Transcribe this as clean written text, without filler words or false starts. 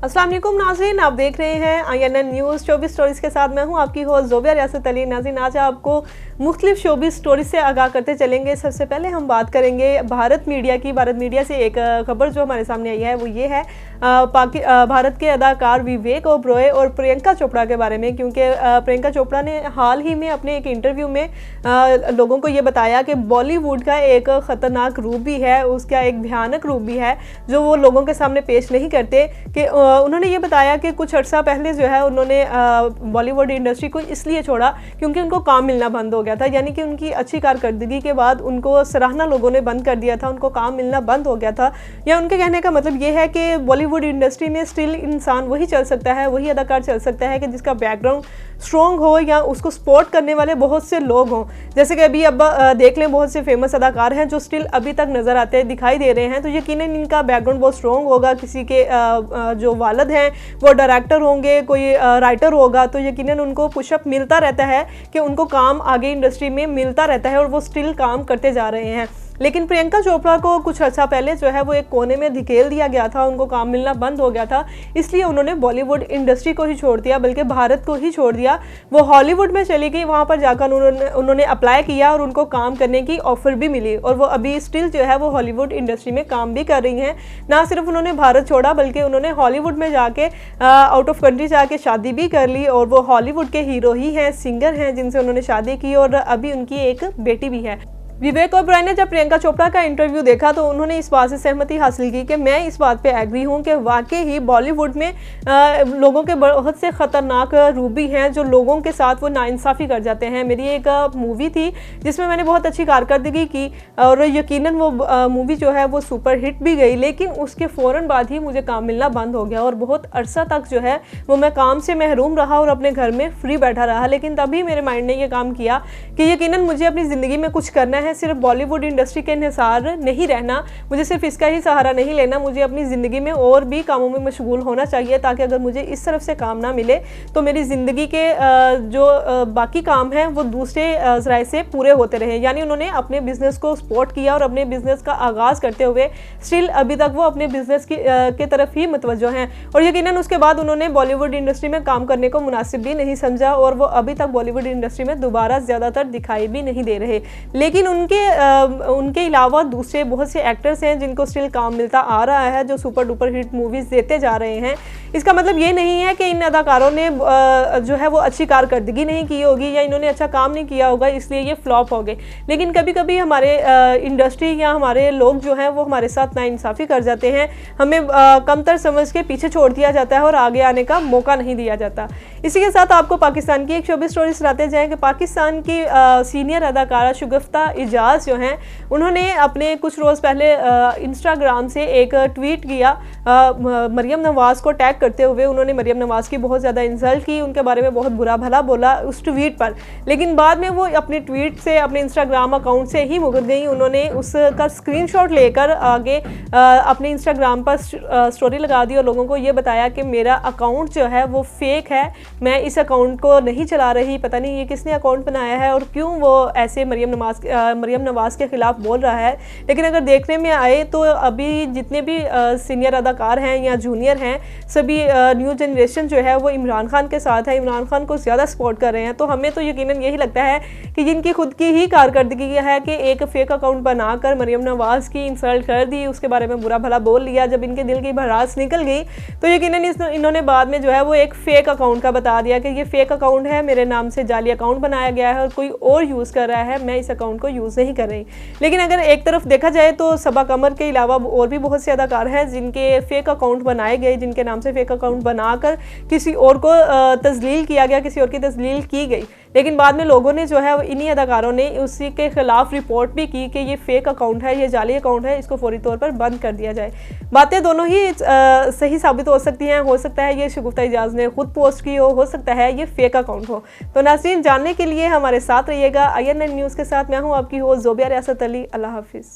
अस्सलाम वालेकुम नाज़रीन, आप देख रहे हैं INN न्यूज़ 24 स्टोरीज़ के साथ मैं हूं आपकी होस्ट ज़ोबिया रियासत अली। नाज़रीन, आज आपको मुख्तलिफ 24 स्टोरीज से आगाह करते चलेंगे। सबसे पहले हम बात करेंगे भारत मीडिया की। भारत मीडिया से एक खबर जो हमारे सामने आई है वो ये है भारत के अदाकार विवेक ओबरॉय और प्रियंका चोपड़ा के बारे में, क्योंकि प्रियंका चोपड़ा ने हाल ही में अपने एक इंटरव्यू में लोगों को ये बताया कि बॉलीवुड का एक ख़तरनाक रूप भी है, उसका एक भयानक रूप भी है जो वो लोगों के सामने पेश नहीं करते। कि उन्होंने ये बताया कि कुछ अर्सा पहले जो है उन्होंने बॉलीवुड इंडस्ट्री को इसलिए छोड़ा क्योंकि उनको काम मिलना बंद हो गया था, यानी कि उनकी अच्छी कारकर्दगी के बाद उनको सराहना लोगों ने बंद कर दिया था, उनको काम मिलना बंद हो गया था। या उनके कहने का मतलब ये है कि बॉलीवुड इंडस्ट्री में स्टिल इंसान वही चल सकता है, वही अदाकार चल सकता है कि जिसका बैकग्राउंड स्ट्रॉन्ग हो या उसको सपोर्ट करने वाले बहुत से लोग हों। जैसे कि अभी अब देख लें, बहुत से फेमस अदाकार हैं जो स्टिल अभी तक नज़र आते दिखाई दे रहे हैं, तो यकीनन इनका बैकग्राउंड बहुत स्ट्रॉन्ग होगा। किसी के जो वालिद हैं वो डायरेक्टर होंगे, कोई राइटर होगा, तो यकीनन उनको पुशअप मिलता रहता है कि उनको काम आगे इंडस्ट्री में मिलता रहता है और वो स्टिल काम करते जा रहे हैं। लेकिन प्रियंका चोपड़ा को कुछ अर्सा पहले जो है वो एक कोने में धकेल दिया गया था, उनको काम मिलना बंद हो गया था, इसलिए उन्होंने बॉलीवुड इंडस्ट्री को ही छोड़ दिया, बल्कि भारत को ही छोड़ दिया। वो हॉलीवुड में चली गई, वहाँ पर जाकर उन्होंने अप्लाई किया और उनको काम करने की ऑफ़र भी मिली और वो अभी स्टिल जो है वो हॉलीवुड इंडस्ट्री में काम भी कर रही हैं। ना सिर्फ उन्होंने भारत छोड़ा बल्कि उन्होंने हॉलीवुड में जाके आउट ऑफ कंट्री जाके शादी भी कर ली और वो हॉलीवुड के हीरो ही हैं, सिंगर हैं जिनसे उन्होंने शादी की और अभी उनकी एक बेटी भी है। विवेक ओबरॉय ने जब प्रियंका चोपड़ा का इंटरव्यू देखा तो उन्होंने इस बात से सहमति हासिल की कि मैं इस बात पे एग्री हूँ कि वाकई ही बॉलीवुड में लोगों के बहुत से ख़तरनाक रूप भी हैं जो लोगों के साथ वो नाइंसाफ़ी कर जाते हैं। मेरी एक मूवी थी जिसमें मैंने बहुत अच्छी कारकर्दगी की और यकीनन वो मूवी जो है वो सुपर हिट भी गई, लेकिन उसके फ़ौरन बाद ही मुझे काम मिलना बंद हो गया और बहुत अरसा तक जो है वो मैं काम से महरूम रहा और अपने घर में फ्री बैठा रहा। लेकिन तभी मेरे माइंड ने ये काम किया कि यकीनन मुझे अपनी ज़िंदगी में कुछ करना है, सिर्फ बॉलीवुड इंडस्ट्री के निसार नहीं रहना, मुझे सिर्फ इसका ही सहारा नहीं लेना, मुझे अपनी ज़िंदगी में और भी कामों में मशगूल होना चाहिए ताकि अगर मुझे इस तरफ से काम ना मिले तो मेरी ज़िंदगी के जो बाकी काम हैं वो दूसरे ज़राए से पूरे होते रहे। यानी उन्होंने अपने बिज़नेस को सपोर्ट किया और अपने बिज़नेस का आगाज़ करते हुए स्टिल अभी तक वो अपने बिज़नेस की तरफ ही मुतवज्जो हैं और यकीनन उसके बाद उन्होंने बॉलीवुड इंडस्ट्री में काम करने को मुनासिब भी नहीं समझा और वो अभी तक बॉलीवुड इंडस्ट्री में दोबारा ज़्यादातर दिखाई भी नहीं दे रहे। लेकिन उनके अलावा दूसरे बहुत से एक्टर्स हैं जिनको स्टिल काम मिलता आ रहा है, जो सुपर डुपर हिट मूवीज़ देते जा रहे हैं। इसका मतलब ये नहीं है कि इन अदाकारों ने जो है वो अच्छी कारकर्दगी नहीं की होगी या इन्होंने अच्छा काम नहीं किया होगा इसलिए ये फ्लॉप हो गए। लेकिन कभी कभी हमारे इंडस्ट्री या हमारे लोग जो हैं वो हमारे साथ नाइंसाफ़ी कर जाते हैं, हमें कमतर समझ के पीछे छोड़ दिया जाता है और आगे आने का मौका नहीं दिया जाता। इसी के साथ आपको पाकिस्तान की एक शोबिज़ स्टोरी सुनाते जाएँ कि पाकिस्तान की सीनियर अदाकारा शुगुफ्ता इजाज़ जो हैं उन्होंने अपने कुछ रोज़ पहले इंस्टाग्राम से एक ट्वीट किया मरियम नवाज़ को टैग करते हुए। उन्होंने मरियम नवाज़ की बहुत ज़्यादा इंसल्ट की, उनके बारे में बहुत बुरा भला बोला उस ट्वीट पर, लेकिन बाद में वो अपने ट्वीट से अपने इंस्टाग्राम अकाउंट से ही मुकर गई। उन्होंने उसका स्क्रीनशॉट लेकर आगे अपने इंस्टाग्राम पर स्टोरी लगा दी और लोगों को ये बताया कि मेरा अकाउंट जो है वो फेक है, मैं इस अकाउंट को नहीं चला रही, पता नहीं ये किसने अकाउंट बनाया है और क्यों वो ऐसे मरियम नवाज़ के ख़िलाफ़ बोल रहा है। लेकिन अगर देखने में आए तो अभी जितने भी सीनियर अदाकार हैं या जूनियर हैं, सभी न्यू जनरेशन जो है वो इमरान खान के साथ है, इमरान खान को ज़्यादा सपोर्ट कर रहे हैं। तो हमें तो यकीनन यही लगता है कि जिनकी खुद की ही कारकर्दगी है कि एक फ़ेक अकाउंट बनाकर मरियम नवाज़ की इंसल्ट कर दी, उसके बारे में बुरा भला बोल लिया, जब इनके दिल की भड़ास निकल गई तो यकीनन इन्होंने बाद में जो है वो एक फ़ेक अकाउंट का बता दिया कि ये फ़ेक अकाउंट है, मेरे नाम से जाली अकाउंट बनाया गया है और कोई और यूज़ कर रहा है, मैं इस अकाउंट को यूज़ नहीं कर रही। लेकिन अगर एक तरफ देखा जाए तो सबा कमर के अलावा और भी बहुत से अदाकार हैं जिनके फ़ेक अकाउंट बनाए गए, जिनके नाम से फ़ेक अकाउंट बनाकर किसी और को तज़लील किया गया, किसी और की तज़लील की गई। लेकिन बाद में लोगों ने जो है इन्हीं अदाकारों ने उसी के ख़िलाफ़ रिपोर्ट भी की कि ये फ़ेक अकाउंट है, ये जाली अकाउंट है, इसको फौरी तौर पर बंद कर दिया जाए। बातें दोनों ही सही साबित हो सकती हैं, हो सकता है ये शुगुफ्ता इजाज़ ने खुद पोस्ट की हो सकता है ये फ़ेक अकाउंट हो। तो नाज़रीन, जानने के लिए हमारे साथ रहिएगा INN न्यूज़ के साथ। मैं हूँ आपकी होस्ट ज़ोबिया रियासत अली। अल्लाह हाफिज़।